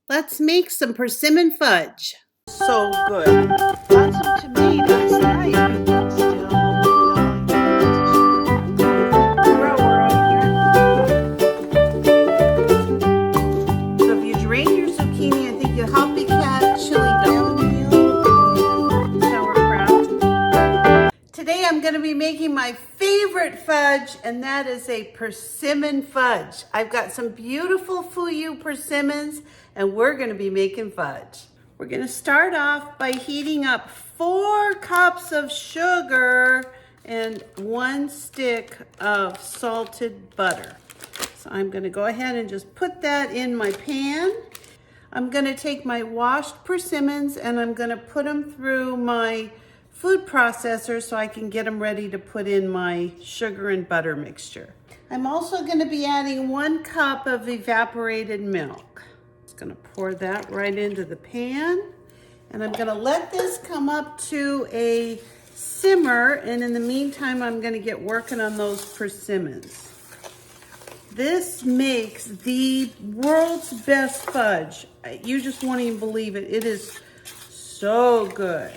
Let's make some persimmon fudge. So good. Got some tomatoes. I can still grower out here. So if you drain your zucchini, I think you'll help your cat chili dog. Sauerkraut. Today I'm going to be making my favorite fudge, and that is a persimmon fudge. I've got some beautiful fuyu persimmons, and we're going to be making fudge. We're going to start off by heating up 4 cups of sugar and 1 stick of salted butter. So I'm going to go ahead and just put that in my pan. I'm going to take my washed persimmons and I'm going to put them through my food processor so I can get them ready to put in my sugar and butter mixture. I'm also going to be adding 1 cup of evaporated milk. Going to pour that right into the pan, and I'm going to let this come up to a simmer, and in the meantime I'm going to get working on those persimmons. This makes the world's best fudge. You just won't even believe it. It is so good.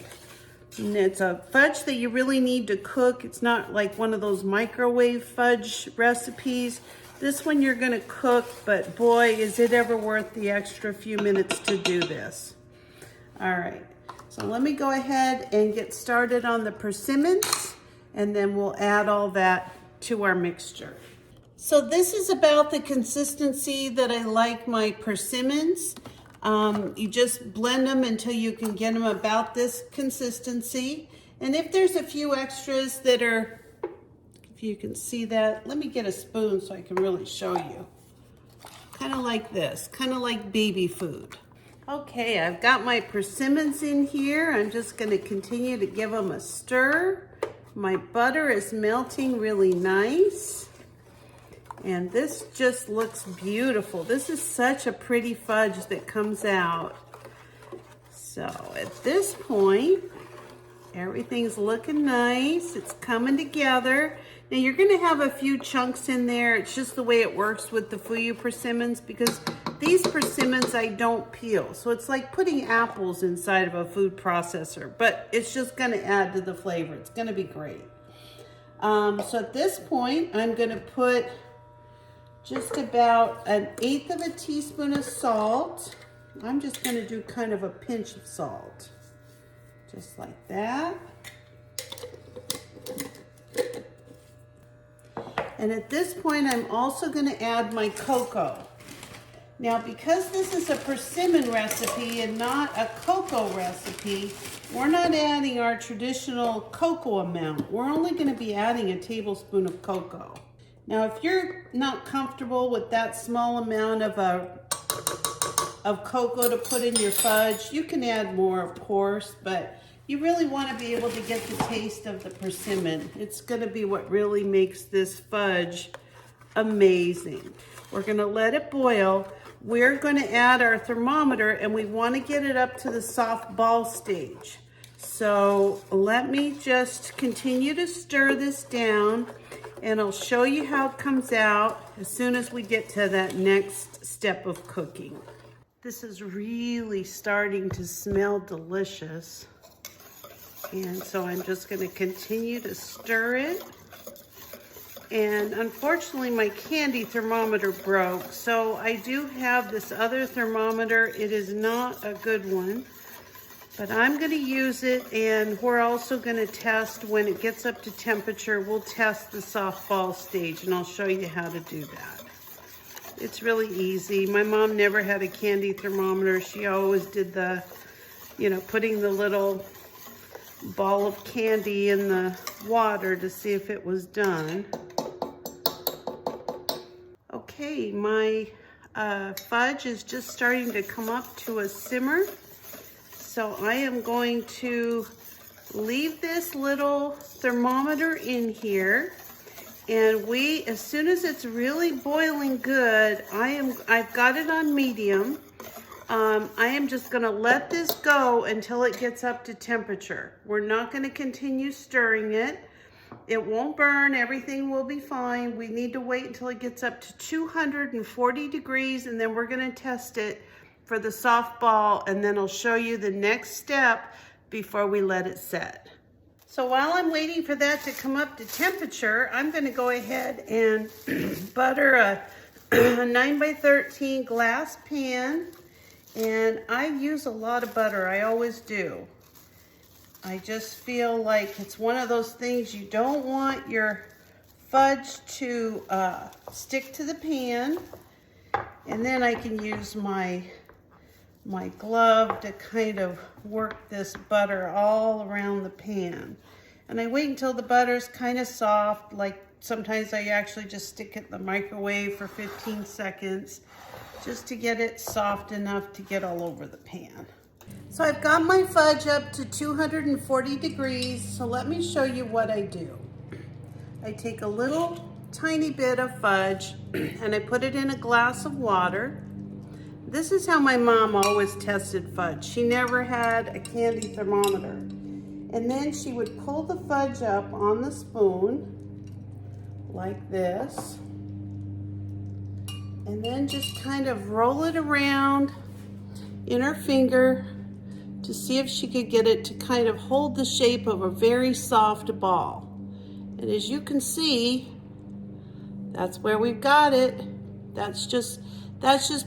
And it's a fudge that you really need to cook. It's not like one of those microwave fudge recipes. This one you're gonna cook, but boy, is it ever worth the extra few minutes to do this. All right, so let me go ahead and get started on the persimmons, and then we'll add all that to our mixture. So this is about the consistency that I like my persimmons. You just blend them until you can get them about this consistency. And if there's a few extras that are, if you can see that, let me get a spoon so I can really show you. Kind of like this, kind of like baby food. Okay, I've got my persimmons in here. I'm just going to continue to give them a stir. My butter is melting really nice. And this just looks beautiful. This is such a pretty fudge that comes out. So at this point, everything's looking nice. It's coming together. Now you're going to have a few chunks in there. It's just the way it works with the fuyu persimmons, because these persimmons I don't peel. So it's like putting apples inside of a food processor, but it's just going to add to the flavor. It's going to be great. So at this point, I'm going to put just about 1/8 of a teaspoon of salt. I'm just going to do kind of a pinch of salt. Just like that. And at this point, I'm also going to add my cocoa. Now, because this is a persimmon recipe and not a cocoa recipe, we're not adding our traditional cocoa amount. We're only going to be adding a tablespoon of cocoa. Now, if you're not comfortable with that small amount of cocoa to put in your fudge, you can add more, of course, but you really want to be able to get the taste of the persimmon. It's going to be what really makes this fudge amazing. We're going to let it boil. We're going to add our thermometer, and we want to get it up to the soft ball stage. So let me just continue to stir this down, and I'll show you how it comes out as soon as we get to that next step of cooking. This is really starting to smell delicious. And so I'm just going to continue to stir it. And unfortunately, my candy thermometer broke. So I do have this other thermometer. It is not a good one, but I'm going to use it. And we're also going to test when it gets up to temperature. We'll test the soft ball stage, and I'll show you how to do that. It's really easy. My mom never had a candy thermometer. She always did the, putting the little ball of candy in the water to see if it was done. Okay, my fudge is just starting to come up to a simmer. So I am going to leave this little thermometer in here. And as soon as it's really boiling good, I've got it on medium. I am just going to let this go until it gets up to temperature. We're not going to continue stirring it. It won't burn. Everything will be fine. We need to wait until it gets up to 240 degrees, and then we're going to test it for the soft ball, and then I'll show you the next step before we let it set. So while I'm waiting for that to come up to temperature, I'm gonna go ahead and butter a 9x13 glass pan. And I use a lot of butter, I always do. I just feel like it's one of those things you don't want your fudge to stick to the pan. And then I can use my glove to kind of work this butter all around the pan. And I wait until the butter's kind of soft, like sometimes I actually just stick it in the microwave for 15 seconds just to get it soft enough to get all over the pan. So I've got my fudge up to 240 degrees, so let me show you what I do. I take a little tiny bit of fudge and I put it in a glass of water. This is how my mom always tested fudge. She never had a candy thermometer. And then she would pull the fudge up on the spoon like this. And then just kind of roll it around in her finger to see if she could get it to kind of hold the shape of a very soft ball. And as you can see, that's where we've got it. That's just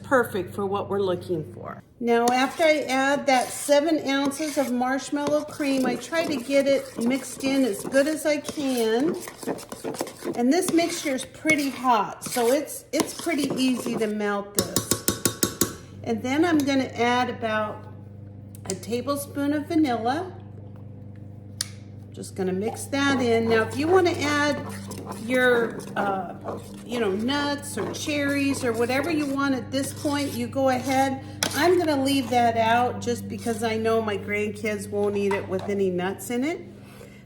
perfect for what we're looking for. Now, after I add that 7 ounces of marshmallow cream, I try to get it mixed in as good as I can. And this mixture is pretty hot, so it's pretty easy to melt this. And then I'm gonna add about a tablespoon of vanilla. Just gonna mix that in. Now, if you wanna add your, nuts or cherries or whatever you want at this point, you go ahead. I'm gonna leave that out just because I know my grandkids won't eat it with any nuts in it.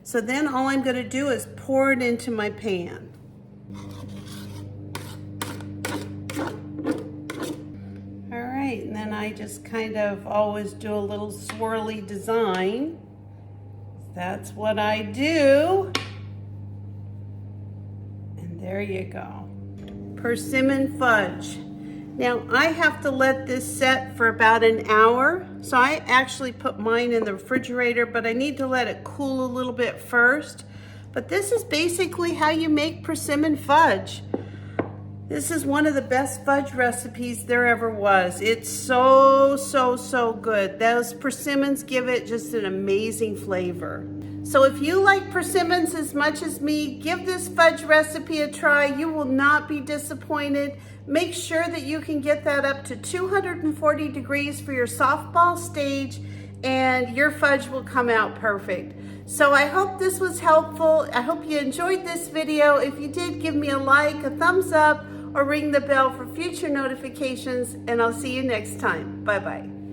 So then all I'm gonna do is pour it into my pan. All right, and then I just kind of always do a little swirly design. That's what I do. And there you go. Persimmon fudge. Now I have to let this set for about an hour. So I actually put mine in the refrigerator, but I need to let it cool a little bit first. But this is basically how you make persimmon fudge. This is one of the best fudge recipes there ever was. It's so good. Those persimmons give it just an amazing flavor. So if you like persimmons as much as me, give this fudge recipe a try. You will not be disappointed. Make sure that you can get that up to 240 degrees for your softball stage, and your fudge will come out perfect. So I hope this was helpful. I hope you enjoyed this video. If you did, give me a like, a thumbs up, or ring the bell for future notifications, and I'll see you next time. Bye-bye.